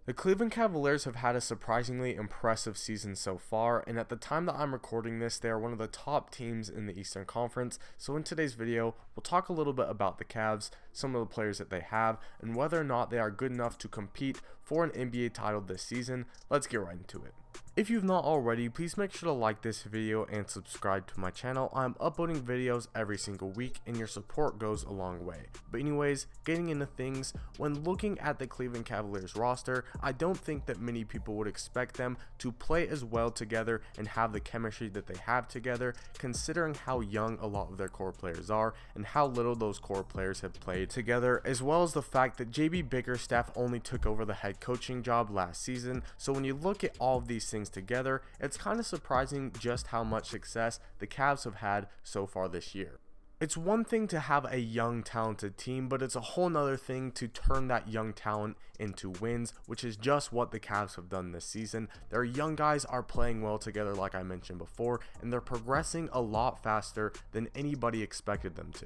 The Cleveland Cavaliers have had a surprisingly impressive season so far, and at the time that I'm recording this, they are one of the top teams in the Eastern Conference. So in today's video, we'll talk a little bit about the Cavs, some of the players that they have, and whether or not they are good enough to compete for an NBA title this season. Let's get right into it. If you've not already, please make sure to like this video and subscribe to my channel. I'm uploading videos every single week and your support goes a long way. But anyways, getting into things, when looking at the Cleveland Cavaliers roster, I don't think that many people would expect them to play as well together and have the chemistry that they have together, considering how young a lot of their core players are and how little those core players have played together, as well as the fact that JB Bickerstaff only took over the head coaching job last season. So when you look at all of these things together, it's kind of surprising just how much success the Cavs have had so far this year. It's one thing to have a young, talented team, but it's a whole nother thing to turn that young talent into wins, which is just what the Cavs have done this season. Their young guys are playing well together, like I mentioned before, and they're progressing a lot faster than anybody expected them to.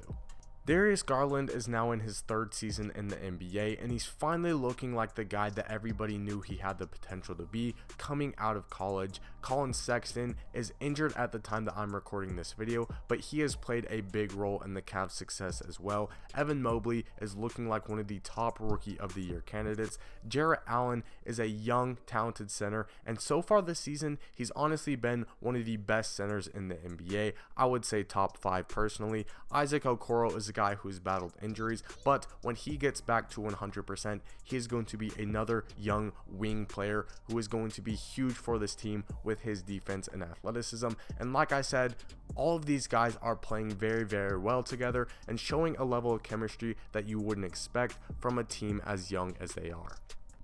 Darius Garland is now in his third season in the NBA, and he's finally looking like the guy that everybody knew he had the potential to be coming out of college. Collin Sexton is injured at the time that I'm recording this video, but he has played a big role in the Cavs' success as well. Mobley is looking like one of the top Rookie of the Year candidates. Jarrett Allen is a young, talented center, and so far this season, he's honestly been one of the best centers in the NBA. I would say top 5 personally. Isaac Okoro is a guy who's battled injuries, but when he gets back to 100%, he is going to be another young wing player who is going to be huge for this team with his defense and athleticism. And like I said, all of these guys are playing very, very well together and showing a level of chemistry that you wouldn't expect from a team as young as they are.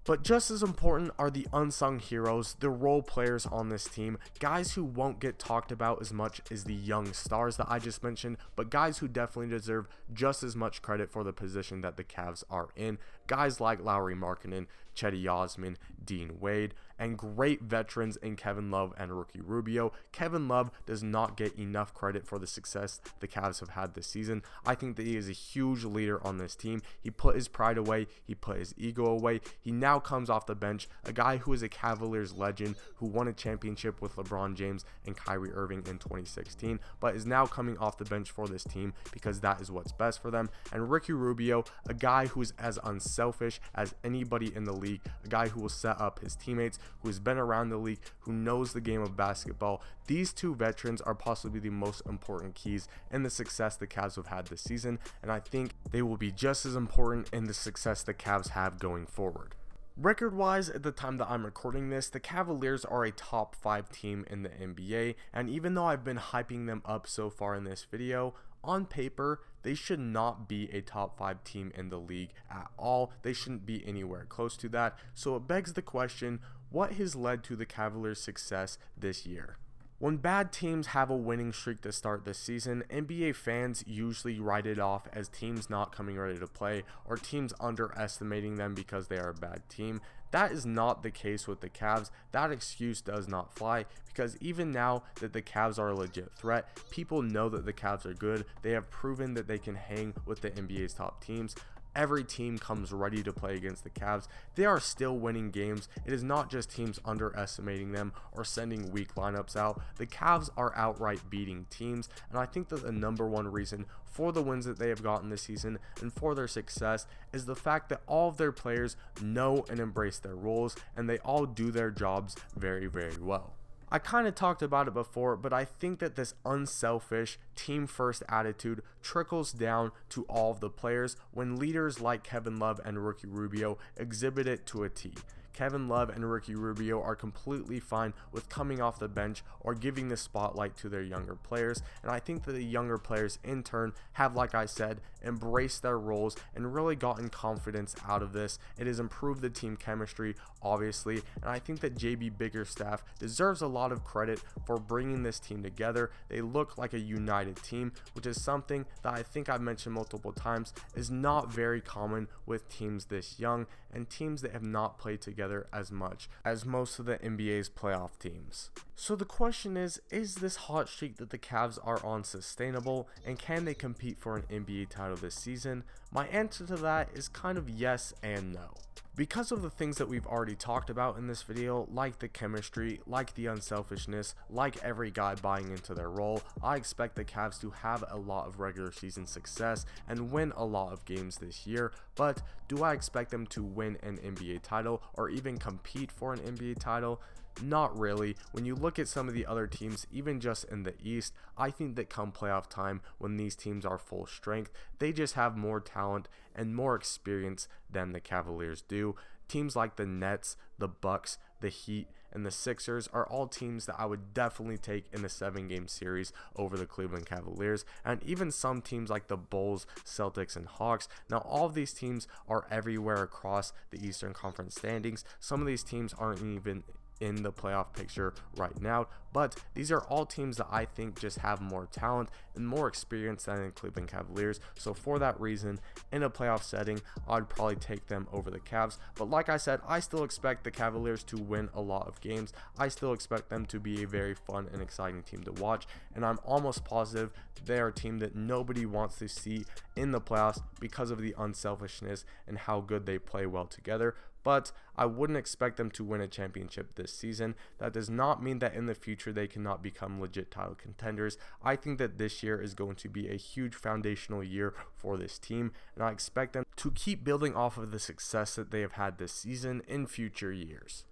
But just as important are the unsung heroes, the role players on this team, guys who won't get talked about as much as the young stars that I just mentioned, but guys who definitely deserve just as much credit for the position that the Cavs are in. Guys like Lauri Markkanen, Cedi Osman, Dean Wade, and great veterans in Kevin Love and Ricky Rubio. Kevin Love does not get enough credit for the success the Cavs have had this season. I think that he is a huge leader on this team. He put his pride away, he put his ego away. He now comes off the bench, a guy who is a Cavaliers legend who won a championship with LeBron James and Kyrie Irving in 2016, but is now coming off the bench for this team because that is what's best for them. And Ricky Rubio, a guy who's as unselfish as anybody in the league, a guy who will set up his teammates, who has been around the league, who knows the game of basketball. These two veterans are possibly the most important keys in the success the Cavs have had this season, and I think they will be just as important in the success the Cavs have going forward. Record-wise, at the time that I'm recording this, the Cavaliers are a top 5 team in the NBA, and even though I've been hyping them up so far in this video, on paper, they should not be a top 5 team in the league at all. They shouldn't be anywhere close to that. So it begs the question, what has led to the Cavaliers' success this year? When bad teams have a winning streak to start this season, NBA fans usually write it off as teams not coming ready to play or teams underestimating them because they are a bad team. That is not the case with the Cavs. That excuse does not fly because even now that the Cavs are a legit threat, people know that the Cavs are good. They have proven that they can hang with the NBA's top teams. Every team comes ready to play against the Cavs. They are still winning games. It is not just teams underestimating them or sending weak lineups out. The Cavs are outright beating teams, and I think that the number one reason for the wins that they have gotten this season and for their success is the fact that all of their players know and embrace their roles, and they all do their jobs very, very well. I kind of talked about it before, but I think that this unselfish, team-first attitude trickles down to all of the players when leaders like Kevin Love and Ricky Rubio exhibit it to a T. Kevin Love and Ricky Rubio are completely fine with coming off the bench or giving the spotlight to their younger players, and I think that the younger players in turn have, like I said, embraced their roles and really gotten confidence out of this. It has improved the team chemistry, obviously, and I think that JB Bickerstaff deserves a lot of credit for bringing this team together. They look like a united team, which is something that I think I've mentioned multiple times is not very common with teams this young and teams that have not played together as much as most of the NBA's playoff teams. So the question is this hot streak that the Cavs are on sustainable, and can they compete for an NBA title this season? My answer to that is kind of yes and no. Because of the things that we've already talked about in this video, like the chemistry, like the unselfishness, like every guy buying into their role, I expect the Cavs to have a lot of regular season success and win a lot of games this year. But do I expect them to win an NBA title or even compete for an NBA title? Not really. When you look at some of the other teams, even just in the East, I think that come playoff time, when these teams are full strength, they just have more talent and more experience than the Cavaliers do. Teams like the Nets, the Bucks, the Heat, and the Sixers are all teams that I would definitely take in a 7-game series over the Cleveland Cavaliers, and even some teams like the Bulls, Celtics, and Hawks. Now, all of these teams are everywhere across the Eastern Conference standings. Some of these teams aren't even in the playoff picture right now, but these are all teams that I think just have more talent and more experience than the Cleveland Cavaliers. So for that reason, in a playoff setting, I'd probably take them over the Cavs. But like I said, I still expect the Cavaliers to win a lot of games. I still expect them to be a very fun and exciting team to watch, and I'm almost positive they are a team that nobody wants to see in the playoffs because of the unselfishness and how good they play well together. But I wouldn't expect them to win a championship this season. That does not mean that in the future they cannot become legit title contenders. I think that this year is going to be a huge foundational year for this team, and I expect them to keep building off of the success that they have had this season in future years.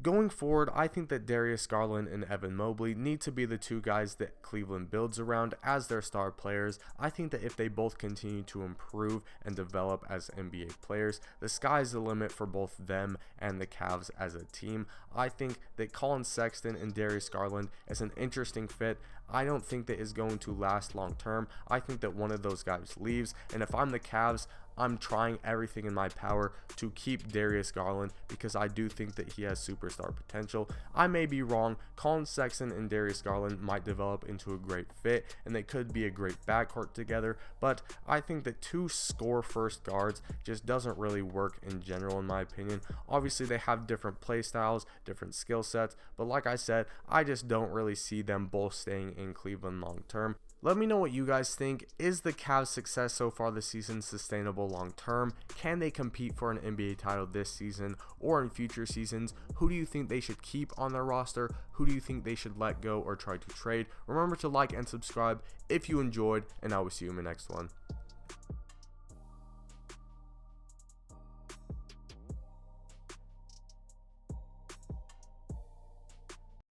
Going forward, I think that Darius Garland and Evan Mobley need to be the two guys that Cleveland builds around as their star players. I think that if they both continue to improve and develop as NBA players, the sky's the limit for both them and the Cavs as a team. I think that Collin Sexton and Darius Garland is an interesting fit. I don't think that is going to last long term. I think that one of those guys leaves, and if I'm the Cavs, I'm trying everything in my power to keep Darius Garland because I do think that he has superstar potential. I may be wrong. Collin Sexton and Darius Garland might develop into a great fit, and they could be a great backcourt together, but I think that two score-first guards just doesn't really work in general, in my opinion. Obviously, they have different play styles, different skill sets, but like I said, I just don't really see them both staying in Cleveland long term. Let me know what you guys think. Is the Cavs' success so far this season sustainable long term? Can they compete for an NBA title this season or in future seasons? Who do you think they should keep on their roster? Who do you think they should let go or try to trade? Remember to like and subscribe if you enjoyed, and I will see you in the next one.